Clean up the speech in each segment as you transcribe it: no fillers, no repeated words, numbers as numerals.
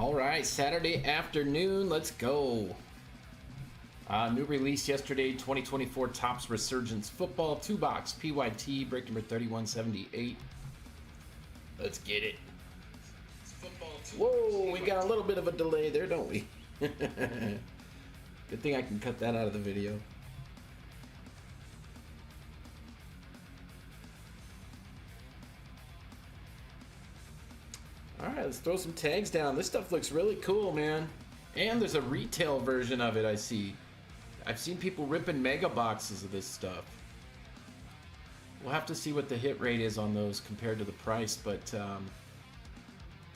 All right, Saturday afternoon, let's go. New release yesterday, 2024 Topps Resurgence Football 2-box PYT, break number 3178. Let's get it. Whoa, we got a little bit of a delay there, don't we? Good thing I can cut that out of the video. Alright, let's throw some tags down. This stuff looks really cool, man. And there's a retail version of it, I see. I've seen people ripping mega boxes of this stuff. We'll have to see what the hit rate is on those compared to the price, but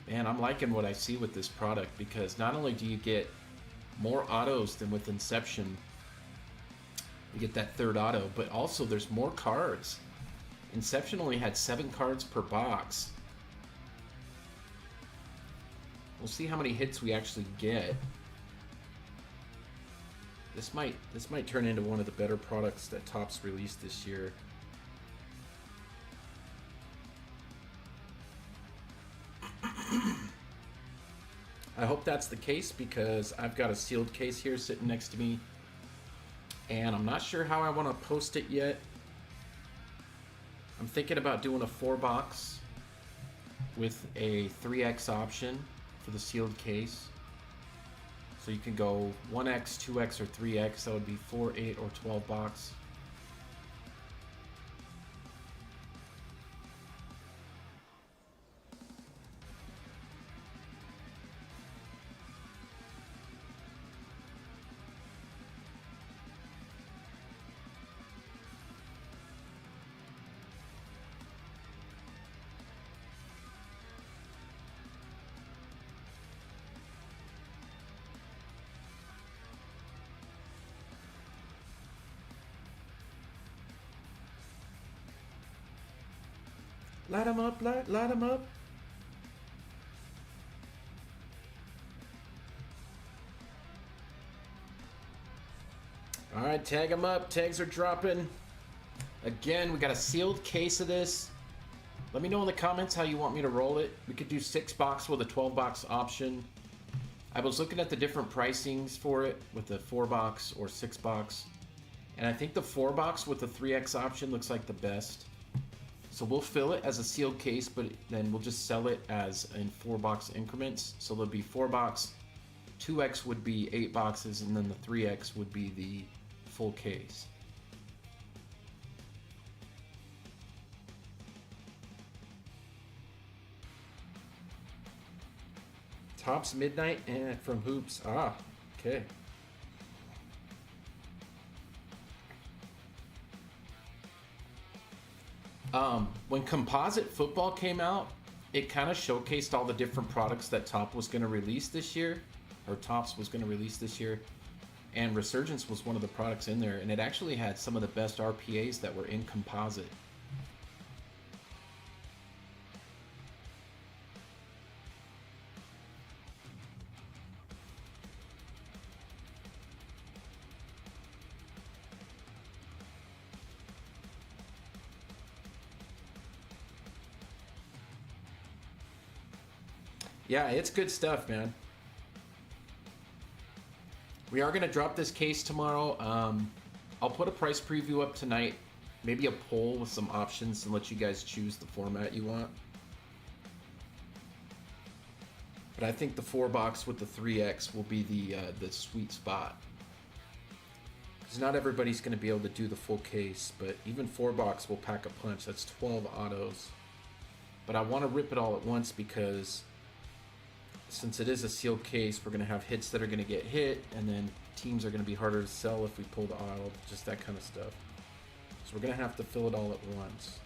man, I'm liking what I see with this product, because not only do you get more autos than with Inception, you get that third auto, but also there's more cards. Inception only had 7 cards per box. We'll see how many hits we actually get. This might turn into one of the better products that Topps released this year. I hope that's the case, because I've got a sealed case here sitting next to me, and I'm not sure how I want to post it yet. I'm thinking about doing a 4-box with a 3X option for the sealed case. So you can go 1X, 2X, or 3X. That would be 4, 8, or 12 box. Light them up, light them up. All right, tag them up. Tags are dropping. Again, we got a sealed case of this. Let me know in the comments how you want me to roll it. We could do 6-box with a 12-box option. I was looking at the different pricings for it with the 4-box or 6-box. And I think the 4-box with the 3X option looks like the best. So we'll fill it as a sealed case, but then we'll just sell it as in 4-box increments. So there'll be 4-box, 2X would be 8 boxes, and then the 3X would be the full case. Topps Midnight and from Hoops. Ah, okay. When Composite Football came out, it kind of showcased all the different products that Topps was going to release this year, and Resurgence was one of the products in there, and it actually had some of the best RPAs that were in Composite. Yeah, it's good stuff, man. We are going to drop this case tomorrow. I'll put a price preview up tonight. Maybe a poll with some options and let you guys choose the format you want. But I think the 4-box with the 3X will be the sweet spot. Because not everybody's going to be able to do the full case, but even 4-box will pack a punch. That's 12 autos. But I want to rip it all at once, because since it is a sealed case, we're going to have hits that are going to get hit, and then teams are going to be harder to sell if we pull the auto, just that kind of stuff. So we're going to have to fill it all at once.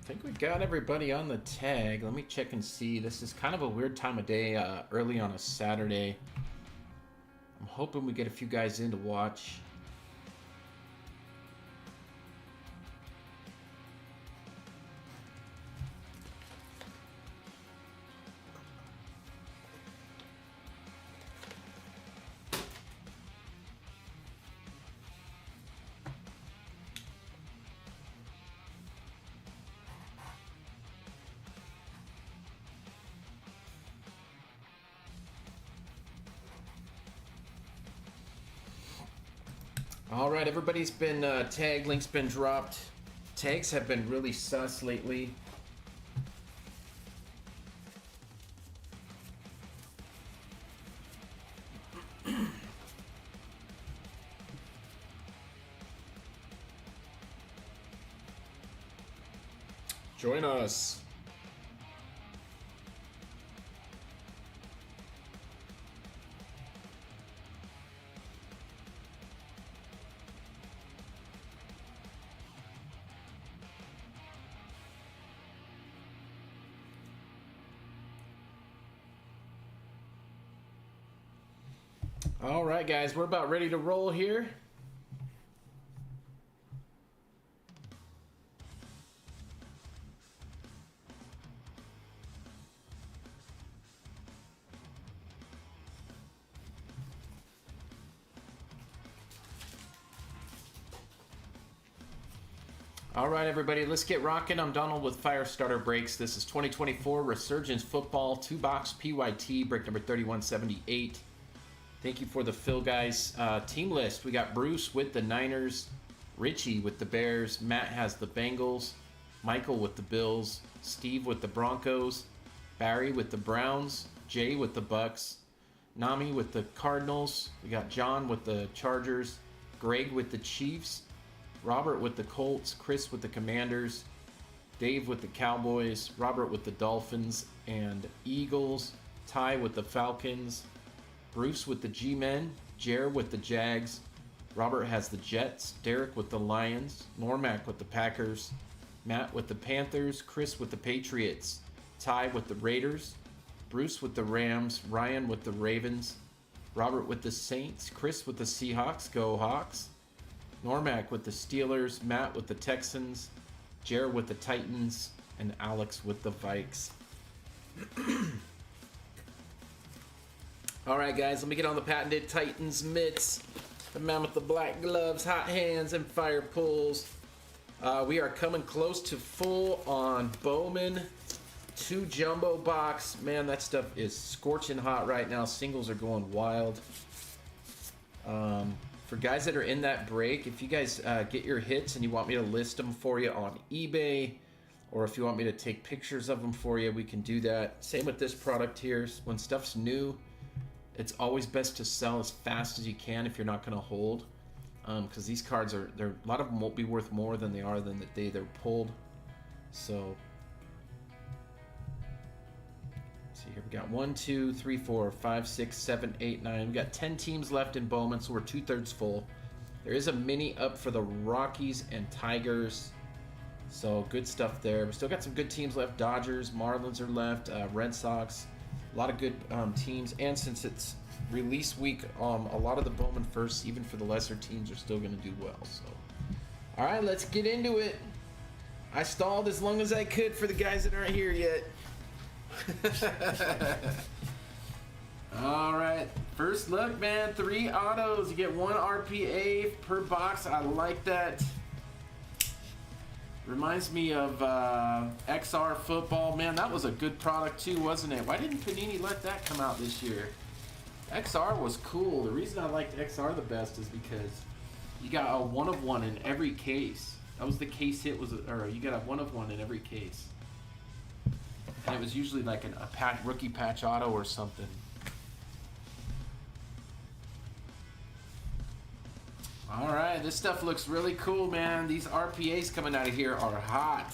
I think we got everybody on the tag. Let me check and see. This is kind of a weird time of day, early on a Saturday. I'm hoping we get a few guys in to watch. All right, everybody's been tagged. Link's been dropped. Tags have been really sus lately. Join us. All right, guys, we're about ready to roll here. All right, everybody, let's get rocking. I'm Donald with Firestarter Breaks. This is 2024 Resurgence Football 2-box PYT, break number 3178. Thank you for the fill, guys. Team list, we got Bruce with the Niners, Richie with the Bears, Matt has the Bengals, Michael with the Bills, Steve with the Broncos, Barry with the Browns, Jay with the Bucks, Nami with the Cardinals, we got John with the Chargers, Greg with the Chiefs, Robert with the Colts, Chris with the Commanders, Dave with the Cowboys, Robert with the Dolphins and Eagles, Ty with the Falcons, Bruce with the G-Men, Jer with the Jags, Robert has the Jets, Derek with the Lions, Normac with the Packers, Matt with the Panthers, Chris with the Patriots, Ty with the Raiders, Bruce with the Rams, Ryan with the Ravens, Robert with the Saints, Chris with the Seahawks, go Hawks, Normac with the Steelers, Matt with the Texans, Jer with the Titans, and Alex with the Vikes. All right, guys, let me get on the patented Titans mitts, the man with the black gloves, hot hands, and fire pulls. We are coming close to full on Bowman 2 jumbo box. Man, that stuff is scorching hot right now. Singles are going wild. For guys that are in that break, if you guys get your hits and you want me to list them for you on eBay, or if you want me to take pictures of them for you, we can do that. Same with this product here. When stuff's new, it's always best to sell as fast as you can if you're not going to hold, because these cards a lot of them won't be worth more than they are than the day they're pulled. So, let's see here, we got 1, 2, 3, 4, 5, 6, 7, 8, 9. We got 10 teams left in Bowman, so we're 2/3 full. There is a mini up for the Rockies and Tigers, so good stuff there. We still got some good teams left. Dodgers, Marlins are left, Red Sox. A lot of good teams, and since it's release week, a lot of the Bowman firsts, even for the lesser teams, are still going to do well. So, all right, let's get into it. I stalled as long as I could for the guys that aren't here yet. All right, first look, man. 3 autos. You get 1 RPA per box. I like that. Reminds me of XR football. Man, that was a good product too, wasn't it? Why didn't Panini let that come out this year? XR was cool. The reason I liked XR the best is because you got a 1 of 1 in every case. That was the case hit, or you got a 1 of 1 in every case. And it was usually like a rookie patch auto or something. All right, this stuff looks really cool, man. These RPAs coming out of here are hot.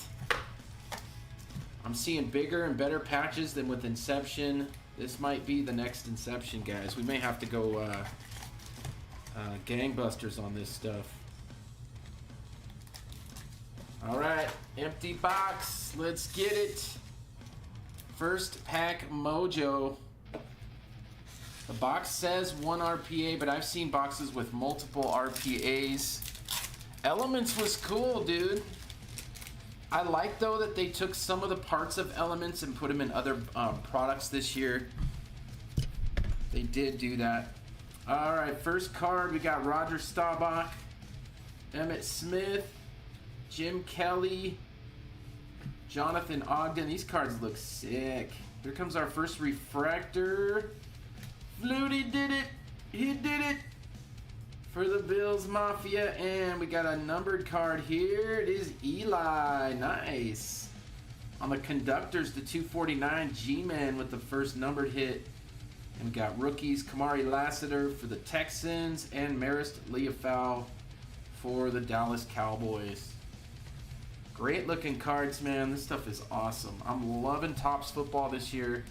I'm seeing bigger and better patches than with Inception. This might be the next Inception, guys. We may have to go gangbusters on this stuff. All right, empty box. Let's get it. First pack mojo. The box says 1 RPA, but I've seen boxes with multiple RPAs. Elements was cool, dude. I like, though, that they took some of the parts of Elements and put them in other products this year. They did do that. All right, first card, we got Roger Staubach, Emmitt Smith, Jim Kelly, Jonathan Ogden. These cards look sick. Here comes our first refractor. Flutie did it. He did it for the Bills Mafia. And we got a numbered card here. It is Eli. Nice. On the conductors, the 249 G-Man with the first numbered hit. And we got rookies, Kamari Lassiter for the Texans and Marist Liufau for the Dallas Cowboys. Great looking cards, man. This stuff is awesome. I'm loving Topps football this year.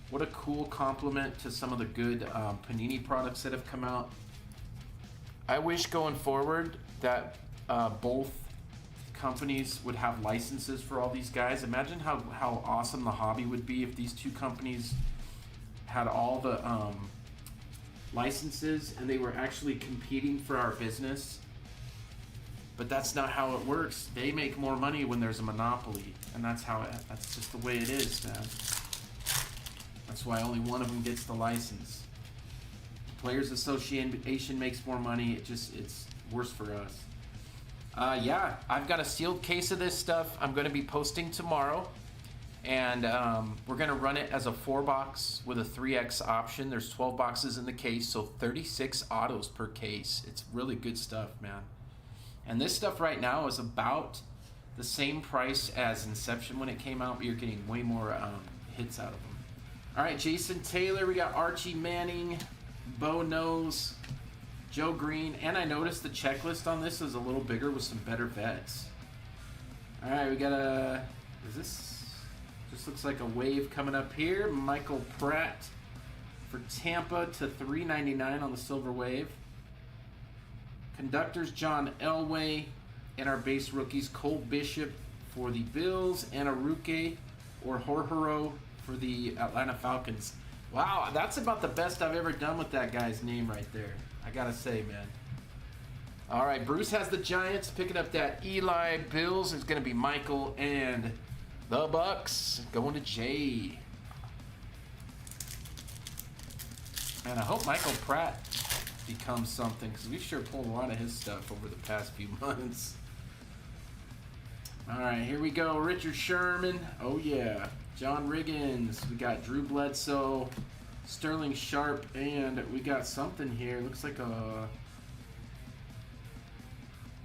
What a cool compliment to some of the good Panini products that have come out. I wish going forward that both companies would have licenses for all these guys. Imagine how awesome the hobby would be if these two companies had all the licenses and they were actually competing for our business. But that's not how it works. They make more money when there's a monopoly, and that's just the way it is, man. That's why only one of them gets the license. Players Association makes more money. It's worse for us. Yeah, I've got a sealed case of this stuff. I'm going to be posting tomorrow, and we're going to run it as a 4-box with a 3X option. There's 12 boxes in the case, so 36 autos per case. It's really good stuff, man. And this stuff right now is about the same price as Inception when it came out, but you're getting way more hits out of them. All right, Jason Taylor. We got Archie Manning, Bo Nose, Joe Green. And I noticed the checklist on this is a little bigger with some better vets. All right, we got this looks like a wave coming up here. Michael Pratt for Tampa to $3.99 on the silver wave. Conductors, John Elway, and our base rookies, Cole Bishop for the Bills, and Aruke or Horhoro for the Atlanta Falcons. Wow, that's about the best I've ever done with that guy's name right there. I gotta say, man. All right, Bruce has the Giants picking up that Eli. Bills is gonna be Michael, and the Bucks going to Jay. And I hope Michael Pratt becomes something, because we've sure pulled a lot of his stuff over the past few months. All right, here we go. Richard Sherman. Oh, yeah. John Riggins. We got Drew Bledsoe, Sterling Sharp, and we got something here. Looks like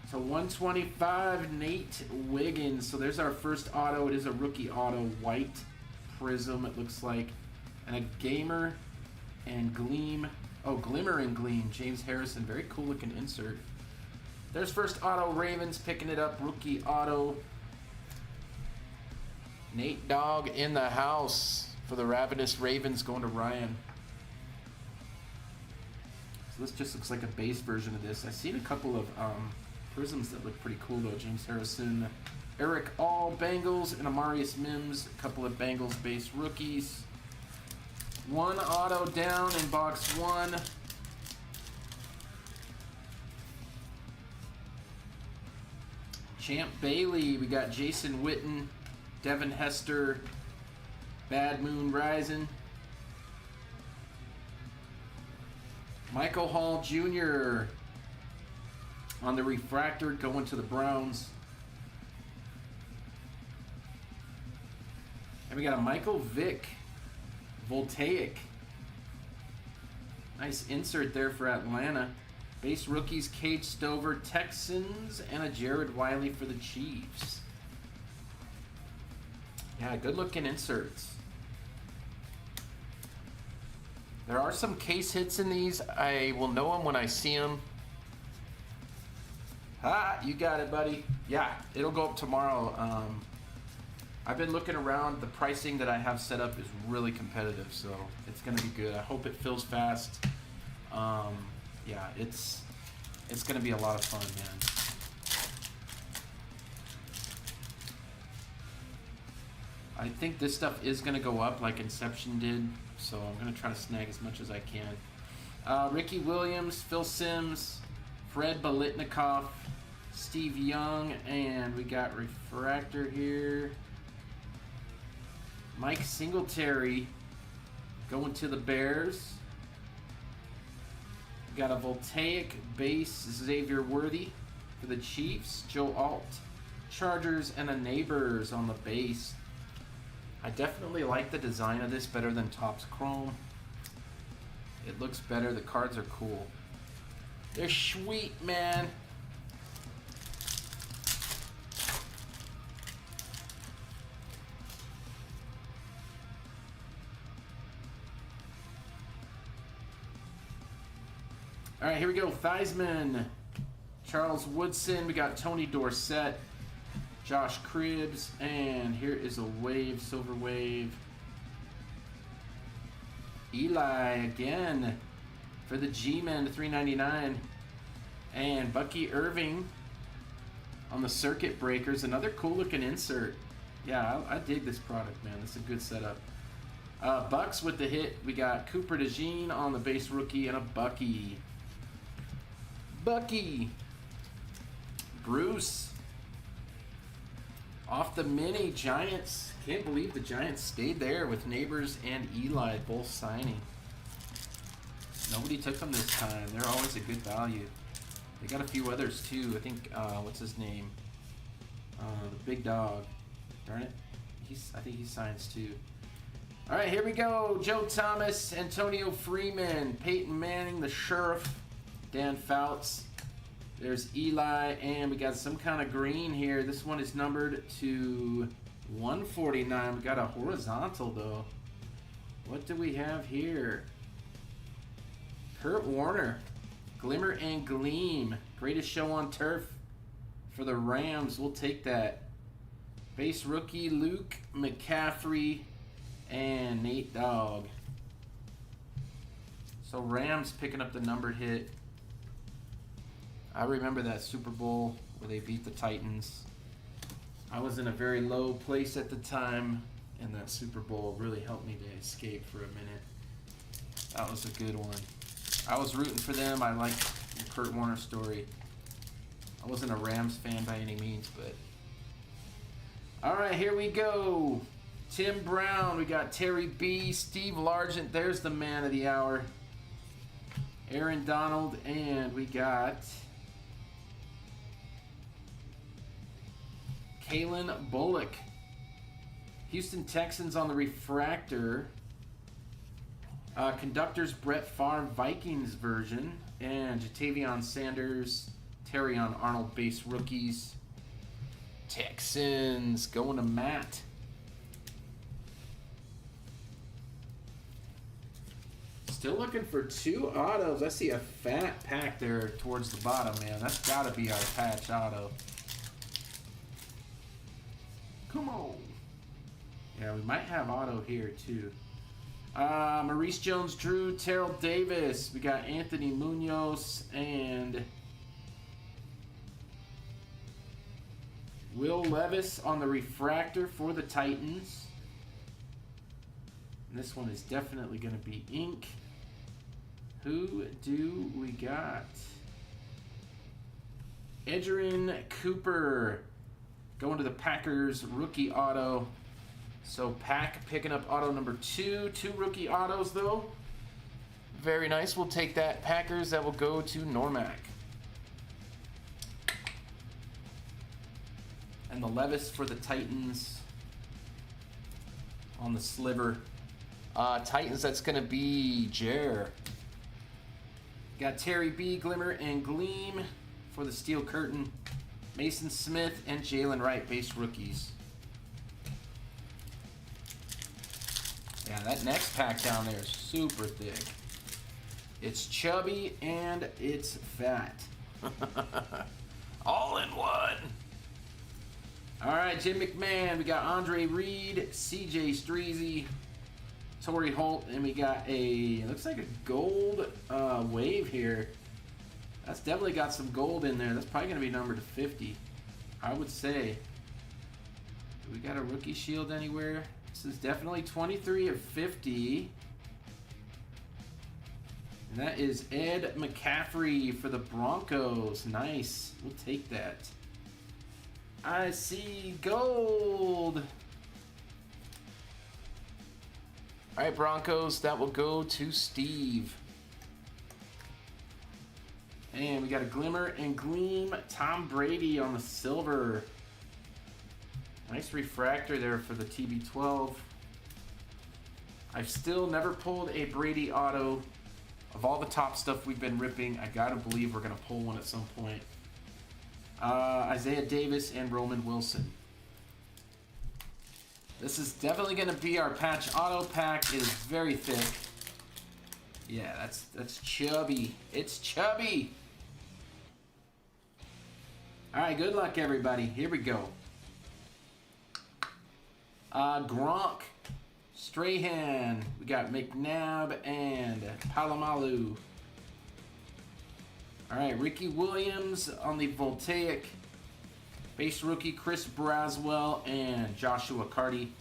it's a 125 Nate Wiggins. So there's our first auto. It is a rookie auto, white prism, it looks like. And a Gamer and Gleam. Oh, Glimmer and Gleam, James Harrison. Very cool looking insert. There's first auto, Ravens picking it up. Rookie auto. Nate Dogg in the house for the Ravenous Ravens, going to Ryan. So this just looks like a base version of this. I've seen a couple of prisms that look pretty cool though. James Harrison, Eric All, Bengals, and Amarius Mims. A couple of Bengals base rookies. One auto down in box one. Champ Bailey. We got Jason Witten, Devin Hester, Bad Moon Rising. Michael Hall Jr. on the refractor going to the Browns. And we got a Michael Vick Voltaic. Nice insert there for Atlanta. Base rookies, Cade Stover, Texans, and a Jared Wiley for the Chiefs. Yeah, good looking inserts. There are some case hits in these. I will know them when I see them. You got it, buddy. Yeah, it'll go up tomorrow. I've been looking around. The pricing that I have set up is really competitive, so it's going to be good. I hope it fills fast. Yeah, it's going to be a lot of fun, man. I think this stuff is going to go up like Inception did, so I'm going to try to snag as much as I can. Ricky Williams, Phil Simms, Fred Bolitnikoff, Steve Young, and we got Refractor here. Mike Singletary going to the Bears. We got a Voltaic base, Xavier Worthy for the Chiefs. Joe Alt, Chargers, and a Neighbors on the base. I definitely like the design of this better than Topps Chrome. It looks better. The cards are cool. They're sweet, man. All right, here we go. Theismann, Charles Woodson. We got Tony Dorsett, Josh Cribbs, and here is a wave, silver wave. Eli again for the G-Men to $3.99. And Bucky Irving on the Circuit Breakers. Another cool looking insert. Yeah, I dig this product, man. This is a good setup. Bucks with the hit. We got Cooper DeJean on the base rookie and a Bucky. Bucky. Bruce. Off the mini, Giants. Can't believe the Giants stayed there with Neighbors and Eli both signing. Nobody took them this time. They're always a good value. They got a few others too. I think, what's his name? The big dog. Darn it. I think he signs too. All right, here we go. Joe Thomas, Antonio Freeman, Peyton Manning, the Sheriff, Dan Fouts. There's Eli, and we got some kind of green here. This one is numbered to 149. We got a horizontal, though. What do we have here? Kurt Warner, Glimmer and Gleam. Greatest show on turf for the Rams. We'll take that. Base rookie, Luke McCaffrey and Nate Dogg. So Rams picking up the numbered hit. I remember that Super Bowl where they beat the Titans. I was in a very low place at the time, and that Super Bowl really helped me to escape for a minute. That was a good one. I was rooting for them. I liked the Kurt Warner story. I wasn't a Rams fan by any means, but... All right, here we go. Tim Brown. We got Terry B. Steve Largent. There's the man of the hour. Aaron Donald. And we got... Kalen Bullock. Houston Texans on the refractor. Conductors Brett Favre Vikings version. And Jatavion Sanders, Terrion Arnold base rookies. Texans going to Matt. Still looking for two autos. I see a fat pack there towards the bottom, man. That's got to be our patch auto. Come on. Yeah, we might have auto here, too. Maurice Jones-Drew, Terrell Davis. We got Anthony Munoz and Will Levis on the refractor for the Titans. And this one is definitely going to be ink. Who do we got? Edgerrin Cooper going to the Packers rookie auto. So Pack picking up auto number 2. 2 rookie autos though. Very nice. We'll take that. Packers, that will go to Normac. And the Levis for the Titans on the sliver. Titans, that's going to be Jer. Got Terry B, Glimmer and Gleam for the Steel Curtain. Mason Smith and Jalen Wright, base rookies. Yeah, that next pack down there is super thick. It's chubby and it's fat. All in one. All right, Jim McMahon. We got Andre Reed, CJ Streezy, Torrey Holt, and we got a, looks like a gold wave here. That's definitely got some gold in there. That's probably going to be numbered to 50, I would say. Do we got a rookie shield anywhere? This is definitely 23 of 50. And that is Ed McCaffrey for the Broncos. Nice. We'll take that. I see gold. All right, Broncos. That will go to Steve. And we got a Glimmer and Gleam Tom Brady on the silver. Nice refractor there for the TB12. I've still never pulled a Brady auto. Of all the top stuff we've been ripping, I gotta believe we're gonna pull one at some point. Isaiah Davis and Roman Wilson. This is definitely gonna be our patch auto pack. It is very thick. Yeah, that's chubby. It's chubby. All right, good luck, everybody. Here we go. Gronk, Strahan, we got McNabb and Palomalu. All right, Ricky Williams on the Voltaic. Base rookie Chris Braswell and Joshua Carty.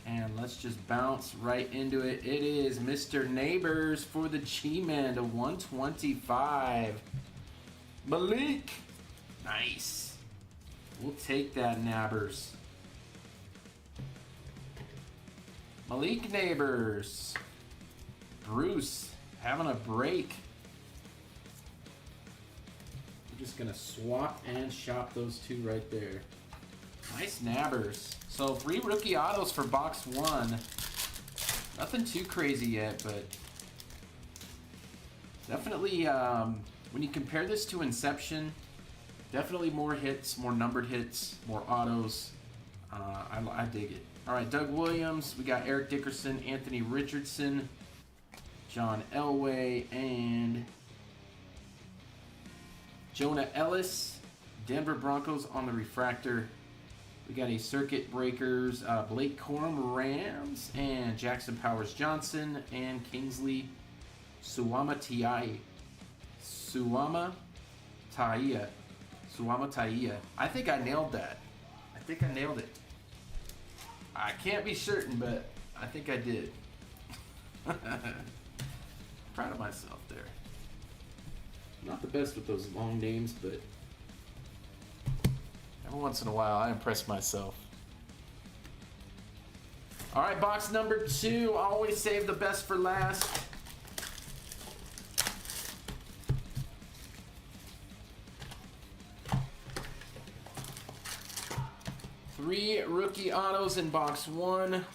And let's just bounce right into it. It is Mr. Neighbors for the G-Men to 125. Malik. Nice. We'll take that, Nabbers. Malik Neighbors. Bruce having a break. We're just going to swap and shop those two right there. Nice Nabbers. So 3 rookie autos for box 1. Nothing too crazy yet, but definitely when you compare this to Inception, definitely more hits, more numbered hits, more autos. I dig it. All right, Doug Williams. We got Eric Dickerson, Anthony Richardson, John Elway, and Jonah Ellis. Denver Broncos on the refractor. We got a Circuit Breakers, Blake Corum Rams, and Jackson Powers Johnson, and Kingsley Suamataia. Suamataia. I think I nailed that. I think I nailed it. I can't be certain, but I think I did. Proud of myself there. Not the best with those long names, but every once in a while I impress myself. All right, box number 2. Always save the best for last. Three rookie autos in box 1.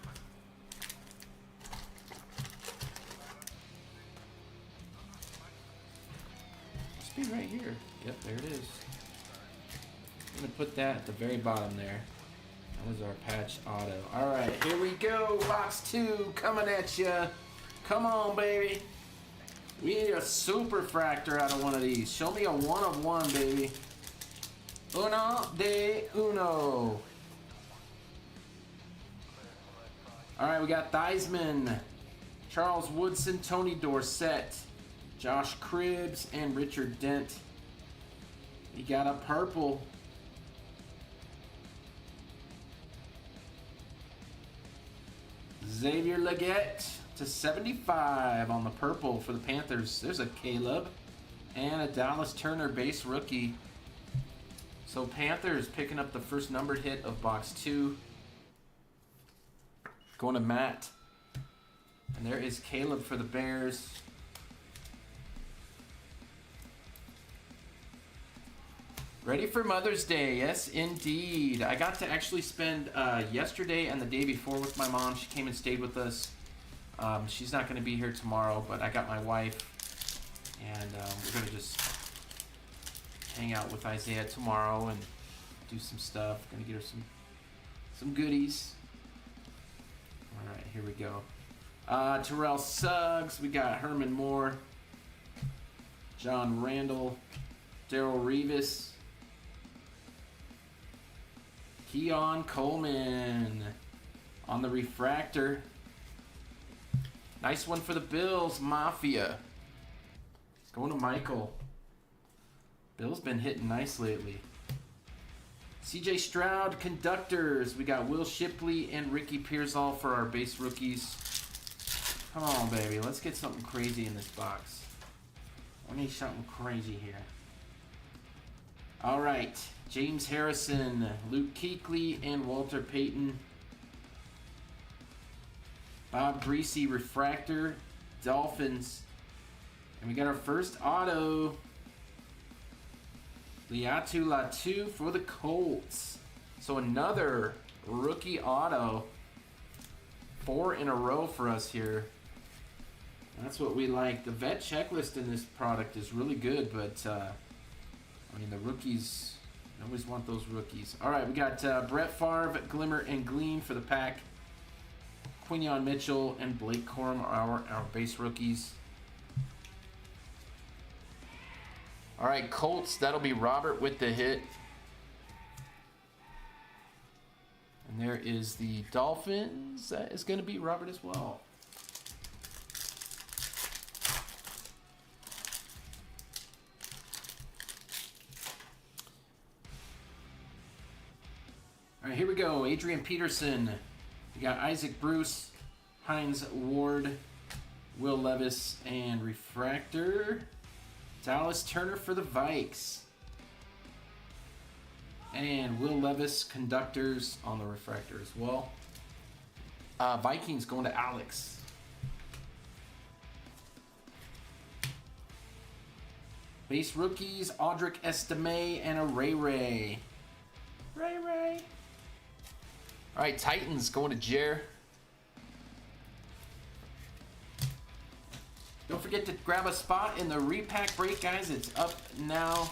Must be right here. Yep, there it is. I'm gonna put that at the very bottom there. That was our patch auto. All right, here we go. Box 2 coming at ya. Come on, baby. We need a super fractor out of one of these. Show me a 1 of 1, baby. Uno de uno. All right, we got Theismann, Charles Woodson, Tony Dorsett, Josh Cribbs, and Richard Dent. We got a purple. Xavier Legette to 75 on the purple for the Panthers. There's a Caleb and a Dallas Turner base rookie. So Panthers picking up the first numbered hit of box 2. Going to Matt. And there is Caleb for the Bears. Ready for Mother's Day. Yes, indeed. I got to actually spend yesterday and the day before with my mom. She came and stayed with us. She's not going to be here tomorrow, but I got my wife. And we're going to just hang out with Isaiah tomorrow and do some stuff. Going to get her some goodies. All right, here we go. Terrell Suggs. We got Herman Moore, John Randall, Darrell Revis, Keon Coleman on the refractor. Nice one for the Bills, Mafia. Going to Michael. Bill's been hitting nice lately. CJ Stroud, conductors. We got Will Shipley and Ricky Pearsall for our base rookies. Come on, baby. Let's get something crazy in this box. We need something crazy here. All right. James Harrison, Luke Kuechly, and Walter Payton. Bob Greasy, refractor, Dolphins. And we got our first auto. Liatu Latu for the Colts. So another rookie auto. 4 in a row for us here. That's what we like. The vet checklist in this product is really good, but I mean the rookies, I always want those rookies. All right, we got Brett Favre, Glimmer and Gleam for the pack. Quinyon Mitchell and Blake Corum are our base rookies. All right, Colts, that'll be Robert with the hit. And there is the Dolphins. That is going to be Robert as well. All right, here we go. Adrian Peterson. We got Isaac Bruce, Hines Ward, Will Levis, and refractor. Dallas Turner for the Vikes. And Will Levis, conductors on the refractor as well. Vikings going to Alex. Base rookies, Audric Estime and a Ray Ray. Ray Ray. All right, Titans going to Jer. Don't forget to grab a spot in the repack break, guys. It's up now.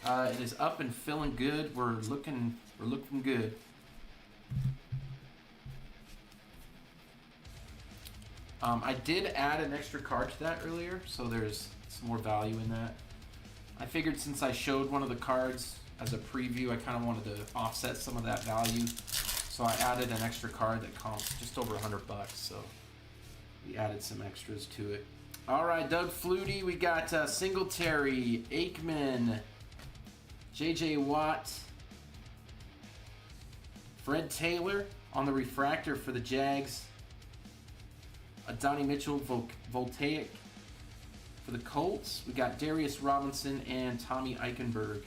It is up and feeling good. We're looking good. I did add an extra card to that earlier, so there's some more value in that. I figured since I showed one of the cards as a preview, I kind of wanted to offset some of that value. So I added an extra card that costs just over $100, so we added some extras to it. All right, Doug Flutie, we got Singletary, Aikman, J.J. Watt, Fred Taylor on the refractor for the Jags, Donnie Mitchell, Voltaic for the Colts. We got Darius Robinson and Tommy Eichenberg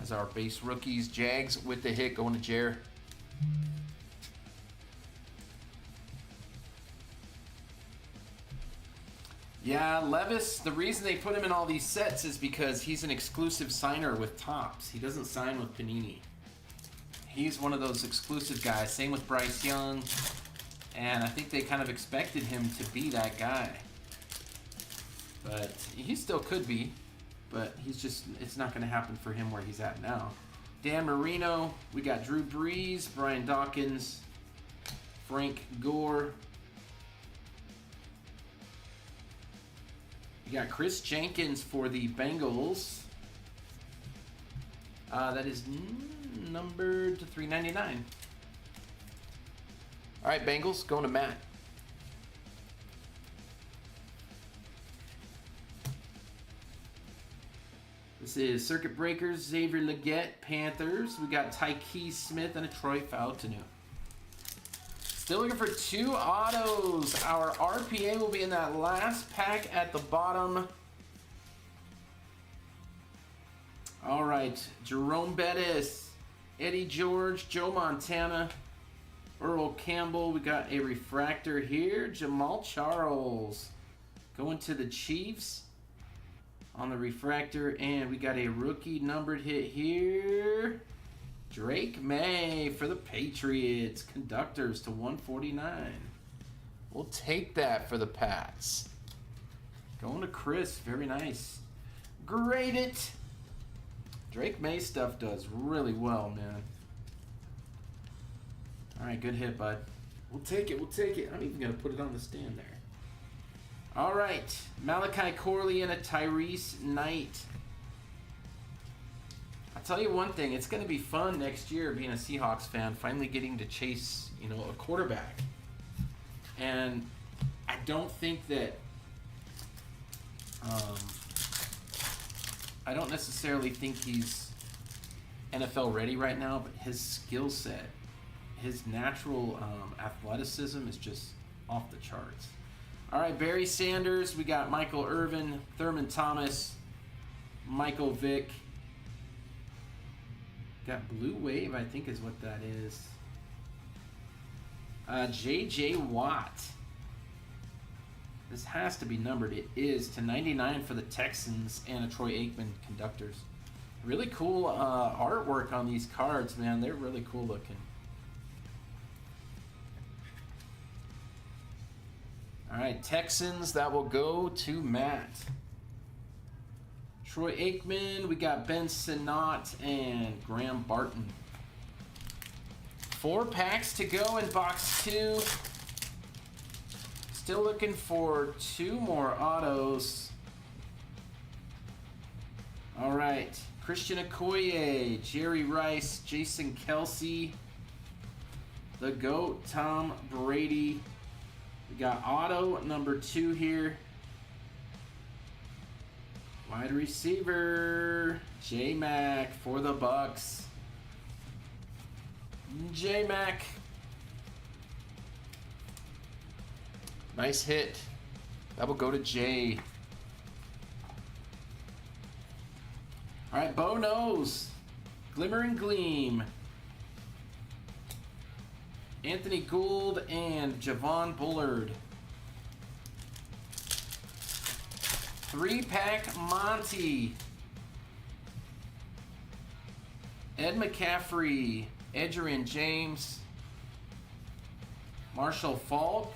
as our base rookies. Jags with the hit going to Jer. Yeah, Levis, the reason they put him in all these sets is because he's an exclusive signer with Topps. He doesn't sign with Panini. He's one of those exclusive guys. Same with Bryce Young. And I think they kind of expected him to be that guy. But he still could be. But he's just, it's not going to happen for him where he's at now. Dan Marino. We got Drew Brees, Brian Dawkins, Frank Gore. We got Chris Jenkins for the Bengals. That is numbered to 399. All right, Bengals, going to Matt. This is Circuit Breakers, Xavier Legette, Panthers. We got Tyke Smith and a Troy Fautanu. Still looking for 2 autos. Our RPA will be in that last pack at the bottom. All right, Jerome Bettis, Eddie George, Joe Montana, Earl Campbell. We got a refractor here. Jamal Charles going to the Chiefs on the refractor. And we got a rookie numbered hit here. Drake May for the Patriots. Conductors to 149. We'll take that for the Pats. Going to Chris. Very nice. Grade it. Drake May stuff does really well, man. All right, good hit, bud. We'll take it. We'll take it. I'm even going to put it on the stand there. All right. Malachi Corley and a Tyrese Knight. I'll tell you one thing. It's going to be fun next year being a Seahawks fan, finally getting to chase, a quarterback. And I don't think that... I don't necessarily think he's NFL ready right now, but his skill set, his natural athleticism is just off the charts. All right, Barry Sanders. We got Michael Irvin, Thurman Thomas, Michael Vick. Got Blue Wave, I think is what that is. J.J. Watt. This has to be numbered. It is to 99 for the Texans and a Troy Aikman Conductors. Really cool artwork on these cards, man. They're really cool looking. All right, Texans, that will go to Matt. Troy Aikman, we got Ben Sinnott and Graham Barton. 4 packs to go in box 2. Still looking for 2 more autos. All right, Christian Okoye, Jerry Rice, Jason Kelsey, the GOAT, Tom Brady. We got auto number 2 here. Wide receiver, J-Mac for the Bucks. J-Mac. Nice hit. That will go to Jay. All right, Bo Nose, Glimmer and Gleam. Anthony Gould and Javon Bullard. 3-pack Monty. Ed McCaffrey, Edgerrin James, Marshall Faulk,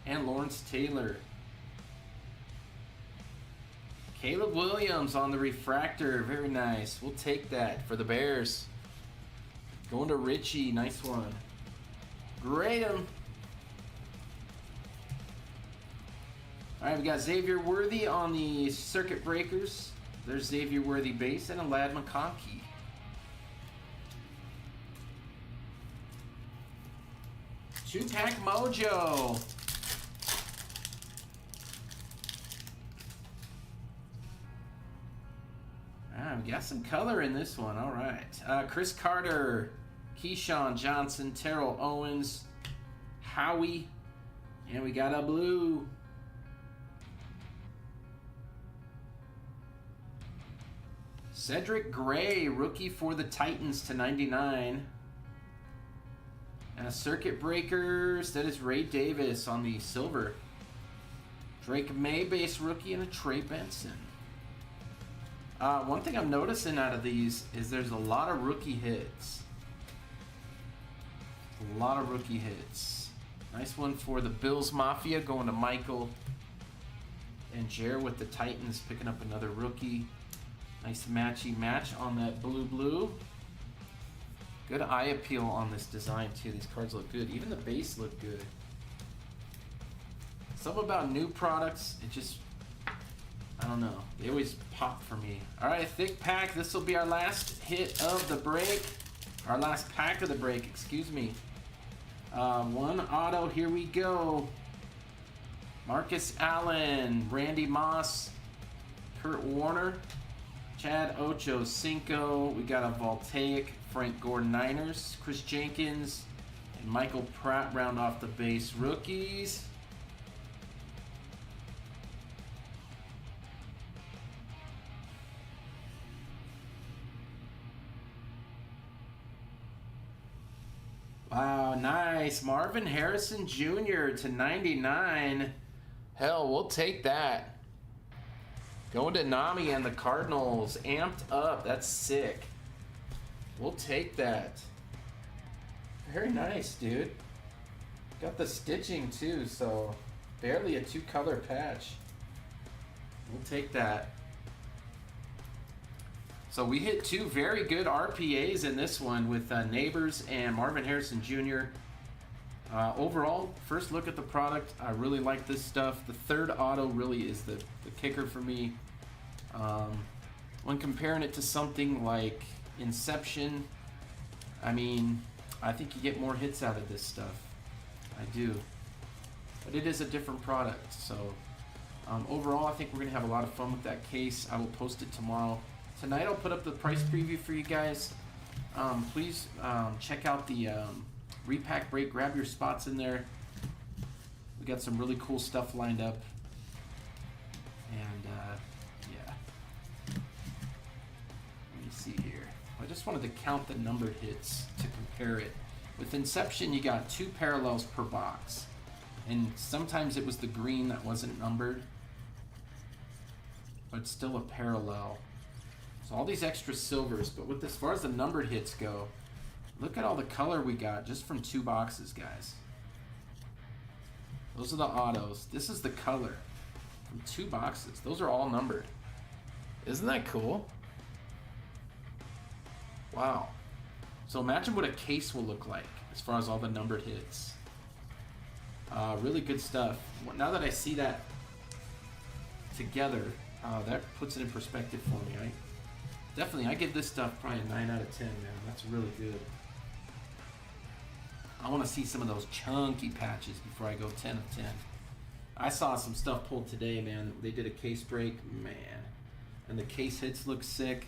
and Lawrence Taylor. Caleb Williams on the refractor. Very nice. We'll take that for the Bears. Going to Richie. Nice one. Grade 'em. All right, we got Xavier Worthy on the Circuit Breakers. There's Xavier Worthy base and a Ladd McConkey. Two-pack Mojo. We got some color in this one. All right. Chris Carter, Keyshawn Johnson, Terrell Owens, Howie, and we got a blue. Cedric Gray, rookie for the Titans to 99. And a Circuit Breakers, that is Ray Davis on the silver. Drake May, base rookie, and a Trey Benson. One thing I'm noticing out of these is there's a lot of rookie hits. A lot of rookie hits. Nice one for the Bills Mafia going to Michael. And Jer with the Titans picking up another rookie. Nice matchy match on that blue. Good eye appeal on this design too. These cards look good. Even the base look good. Something about new products, it just, I don't know. They always pop for me. All right, thick pack. This will be our last hit of the break. Our last pack of the break, excuse me. One auto, here we go. Marcus Allen, Randy Moss, Kurt Warner, Chad Ocho Cinco. We got a Voltaic, Frank Gore Niners, Chris Jenkins, and Michael Pratt round off the base rookies. Wow, nice. Marvin Harrison Jr. to 99. Hell, we'll take that. Going to Nami and the Cardinals. Amped up. That's sick. We'll take that. Very nice, dude. Got the stitching too, so barely a 2-color patch. We'll take that. So we hit 2 very good RPAs in this one with Neighbors and Marvin Harrison Jr. Overall, first look at the product, I really like this stuff. The third auto really is the kicker for me. When comparing it to something like Inception, I mean, I think you get more hits out of this stuff. I do. But it is a different product. So overall, I think we're going to have a lot of fun with that case. I will post it tomorrow. Tonight I'll put up the price preview for you guys. please check out the repack break. Grab your spots in there. We got some really cool stuff lined up. And yeah. Let me see here. I just wanted to count the numbered hits to compare it. With Inception, you got 2 parallels per box. And sometimes it was the green that wasn't numbered, but still a parallel. So all these extra silvers, but with as far as the numbered hits go, look at all the color we got just from 2 boxes, guys. Those are the autos. This is the color from 2 boxes. Those are all numbered. Isn't that cool? Wow. So imagine what a case will look like as far as all the numbered hits. Really good stuff. Now that I see that together, that puts it in perspective for me. I give this stuff probably a 9 out of 10, man. That's really good. I want to see some of those chunky patches before I go 10 of 10. I saw some stuff pulled today, man. They did a case break, man. And the case hits look sick.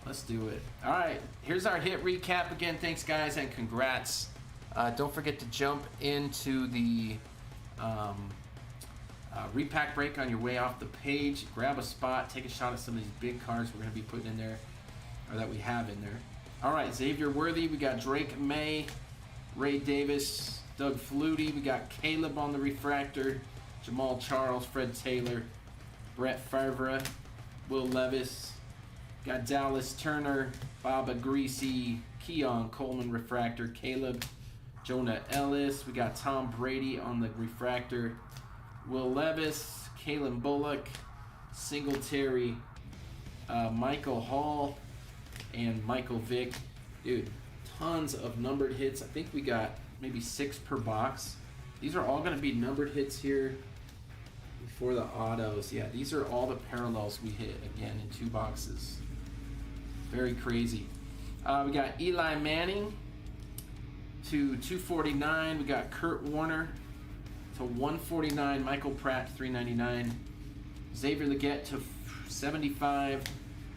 Let's do it. All right, here's our hit recap again. Thanks, guys, and congrats. Don't forget to jump into the repack break on your way off the page. Grab a spot, take a shot at some of these big cards we're going to be putting in there, or that we have in there. All right, Xavier Worthy. We got Drake May, Ray Davis, Doug Flutie. We got Caleb on the refractor, Jamal Charles, Fred Taylor, Brett Favre, Will Levis. Got Dallas Turner, Baba Greasy, Keon Coleman refractor, Caleb, Jonah Ellis. We got Tom Brady on the refractor, Will Levis, Kalen Bullock, Singletary, Michael Hall, and Michael Vick. Dude, tons of numbered hits. I think we got maybe 6 per box. These are all going to be numbered hits here before the autos. Yeah, these are all the parallels we hit again in 2 boxes. Very crazy. We got Eli Manning to 249. We got Kurt Warner to 149. Michael Pratt 399. Xavier Legette to 75.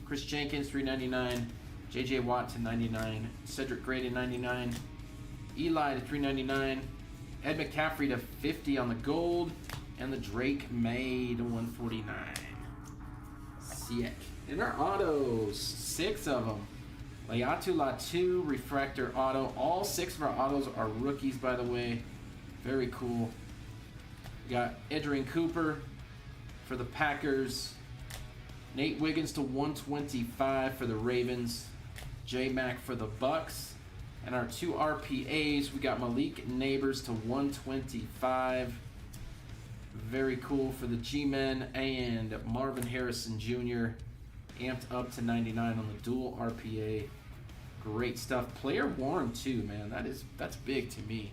Chris Jenkins 399. JJ Watt to 99. Cedric Gray to 99. Eli to 399. Ed McCaffrey to 50 on the gold. And the Drake May to 149. Sick. And our autos, 6 of them. Layatu Latu, refractor auto. All 6 of our autos are rookies, by the way. Very cool. We got Edgerrin Cooper for the Packers. Nate Wiggins to 125 for the Ravens. J-Mac for the Bucks. And our 2 RPAs, we got Malik Neighbors to 125. Very cool for the G-Men. And Marvin Harrison Jr. amped up to 99 on the dual RPA. Great stuff. Player worn too, man. That's big to me.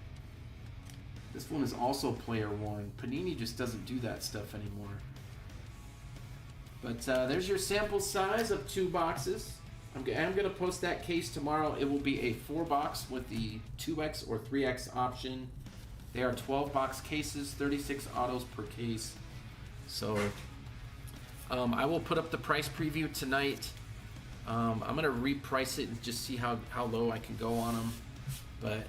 This one is also player worn. Panini just doesn't do that stuff anymore. But there's your sample size of 2 boxes. I'm going to post that case tomorrow. It will be a 4-box with the 2X or 3X option. They are 12-box cases, 36 autos per case. So I will put up the price preview tonight. I'm going to reprice it and just see how low I can go on them. But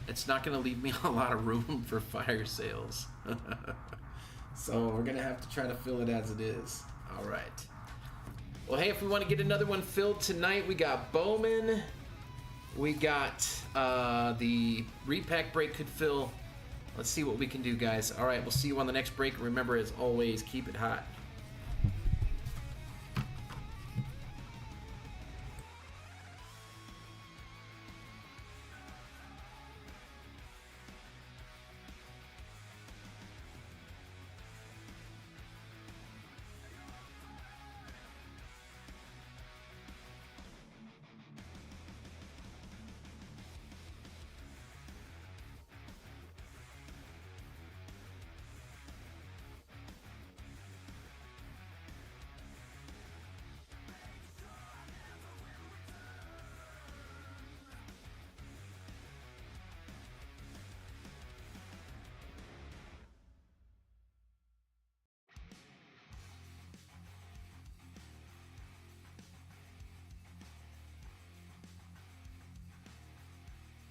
it's not going to leave me a lot of room for fire sales. So we're going to have to try to fill it as it is. All right. Well, hey, if we want to get another one filled tonight, we got Bowman. We got the repack break could fill. Let's see what we can do, guys. All right, we'll see you on the next break. Remember, as always, keep it hot.